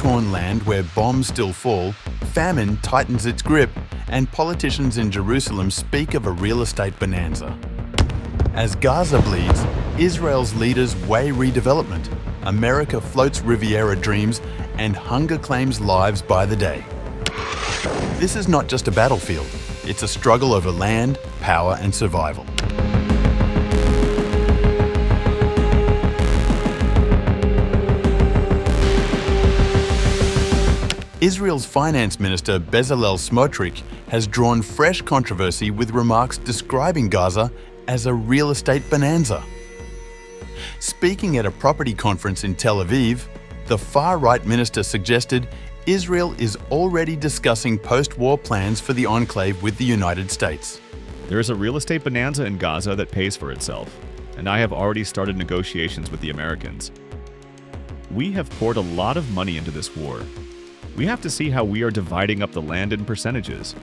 war-torn land where bombs still fall, famine tightens its grip, and politicians in Jerusalem speak of a real estate bonanza. As Gaza bleeds, Israel's leaders weigh redevelopment, America floats Riviera dreams, and hunger claims lives by the day. This is not just a battlefield, it's a struggle over land, power, and survival. Israel's Finance Minister Bezalel Smotrich has drawn fresh controversy with remarks describing Gaza as a real estate bonanza. Speaking at a property conference in Tel Aviv, the far-right minister suggested Israel is already discussing post-war plans for the enclave with the United States. There is a real estate bonanza in Gaza that pays for itself, and I have already started negotiations with the Americans. We have poured a lot of money into this war. We have to see how we are dividing up the land in percentages.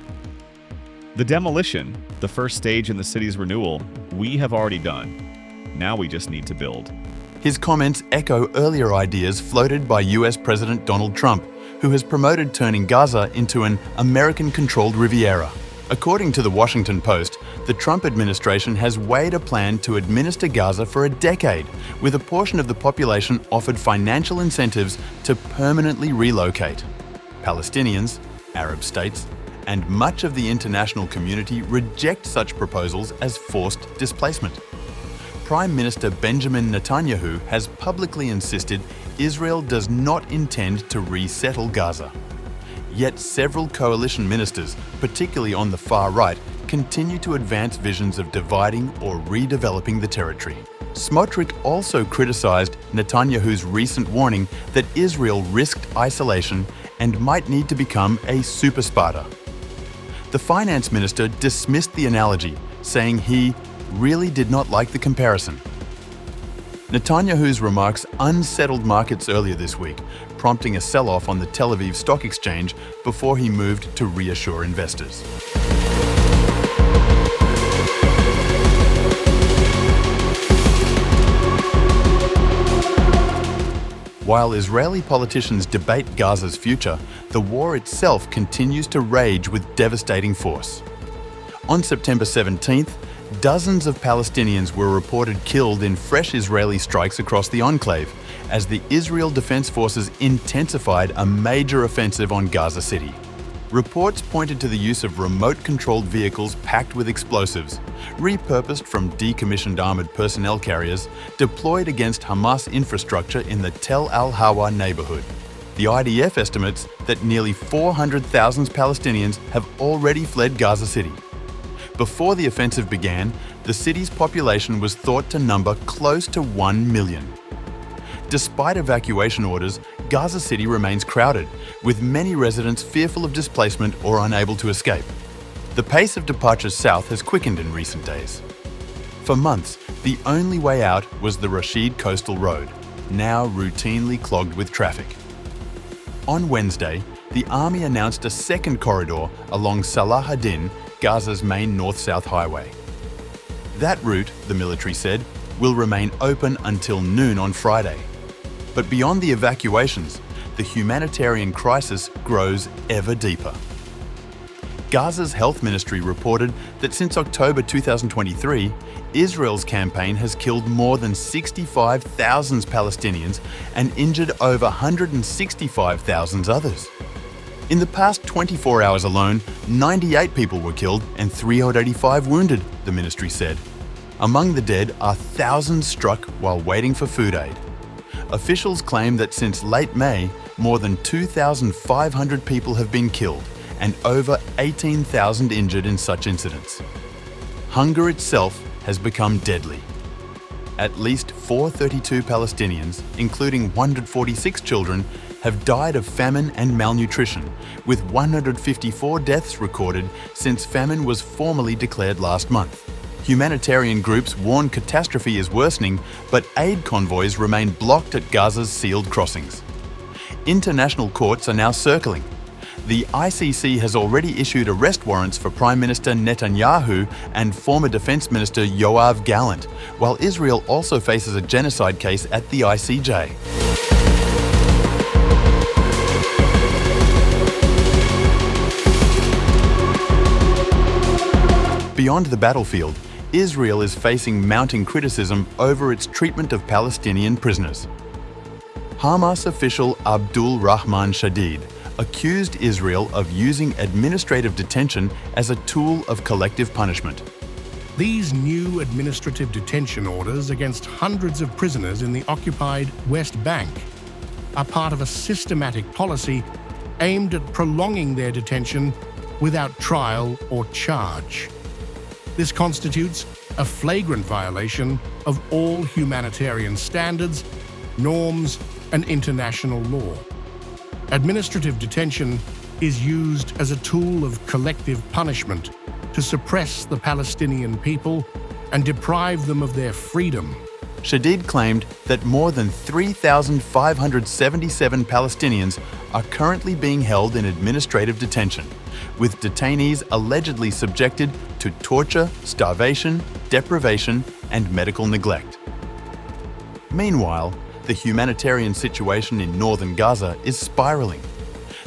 The demolition, the first stage in the city's renewal, we have already done. Now we just need to build. His comments echo earlier ideas floated by US President Donald Trump, who has promoted turning Gaza into an American-controlled Riviera. According to the Washington Post, the Trump administration has weighed a plan to administer Gaza for a decade, with a portion of the population offered financial incentives to permanently relocate. Palestinians, Arab states, and much of the international community reject such proposals as forced displacement. Prime Minister Benjamin Netanyahu has publicly insisted Israel does not intend to resettle Gaza. Yet several coalition ministers, particularly on the far right, continue to advance visions of dividing or redeveloping the territory. Smotrich also criticized Netanyahu's recent warning that Israel risked isolation and might need to become a super Sparta. The finance minister dismissed the analogy, saying he really did not like the comparison. Netanyahu's remarks unsettled markets earlier this week, prompting a sell-off on the Tel Aviv Stock Exchange before he moved to reassure investors. While Israeli politicians debate Gaza's future, the war itself continues to rage with devastating force. On September 17th, dozens of Palestinians were reported killed in fresh Israeli strikes across the enclave, as the Israel Defense Forces intensified a major offensive on Gaza City. Reports pointed to the use of remote-controlled vehicles packed with explosives, repurposed from decommissioned armored personnel carriers, deployed against Hamas infrastructure in the Tel Al-Hawa neighborhood. The IDF estimates that nearly 400,000 Palestinians have already fled Gaza City. Before the offensive began, the city's population was thought to number close to 1 million. Despite evacuation orders, Gaza City remains crowded, with many residents fearful of displacement or unable to escape. The pace of departures south has quickened in recent days. For months, the only way out was the Rashid Coastal Road, now routinely clogged with traffic. On Wednesday, the army announced a second corridor along Salah ad-Din, Gaza's main north-south highway. That route, the military said, will remain open until noon on Friday. But beyond the evacuations, the humanitarian crisis grows ever deeper. Gaza's health ministry reported that since October 2023, Israel's campaign has killed more than 65,000 Palestinians and injured over 165,000 others. In the past 24 hours alone, 98 people were killed and 385 wounded, the ministry said. Among the dead are thousands struck while waiting for food aid. Officials claim that since late May, more than 2,500 people have been killed and over 18,000 injured in such incidents. Hunger itself has become deadly. At least 432 Palestinians, including 146 children, have died of famine and malnutrition, with 154 deaths recorded since famine was formally declared last month. Humanitarian groups warn catastrophe is worsening, but aid convoys remain blocked at Gaza's sealed crossings. International courts are now circling. The ICC has already issued arrest warrants for Prime Minister Netanyahu and former Defense Minister Yoav Gallant, while Israel also faces a genocide case at the ICJ. Beyond the battlefield, Israel is facing mounting criticism over its treatment of Palestinian prisoners. Hamas official Abdul Rahman Shadid accused Israel of using administrative detention as a tool of collective punishment. These new administrative detention orders against hundreds of prisoners in the occupied West Bank are part of a systematic policy aimed at prolonging their detention without trial or charge. This constitutes a flagrant violation of all humanitarian standards, norms, and international law. Administrative detention is used as a tool of collective punishment to suppress the Palestinian people and deprive them of their freedom. Shadid claimed that more than 3,577 Palestinians are currently being held in administrative detention, with detainees allegedly subjected to torture, starvation, deprivation, and medical neglect. Meanwhile, the humanitarian situation in northern Gaza is spiraling.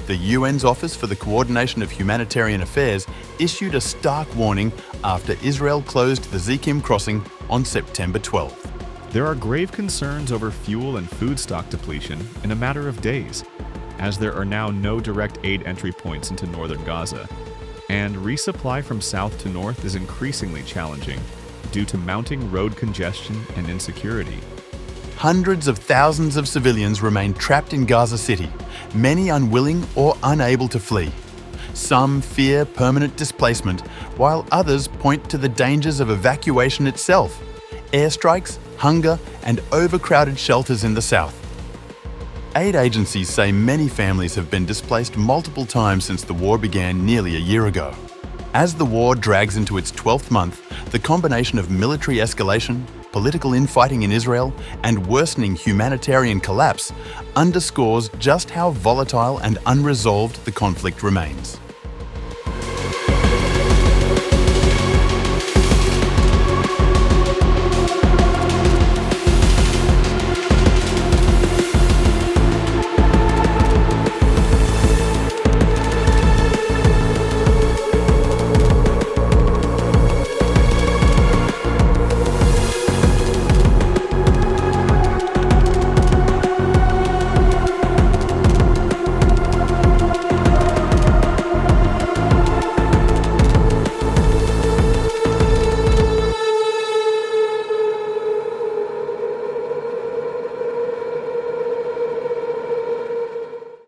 The UN's Office for the Coordination of Humanitarian Affairs issued a stark warning after Israel closed the Zikim crossing on September 12th. There are grave concerns over fuel and food stock depletion in a matter of days, as there are now no direct aid entry points into northern Gaza, and resupply from south to north is increasingly challenging due to mounting road congestion and insecurity. Hundreds of thousands of civilians remain trapped in Gaza City, many unwilling or unable to flee. Some fear permanent displacement, while others point to the dangers of evacuation itself: airstrikes, hunger, and overcrowded shelters in the south. Aid agencies say many families have been displaced multiple times since the war began nearly a year ago. As the war drags into its 12th month, the combination of military escalation, political infighting in Israel, and worsening humanitarian collapse underscores just how volatile and unresolved the conflict remains.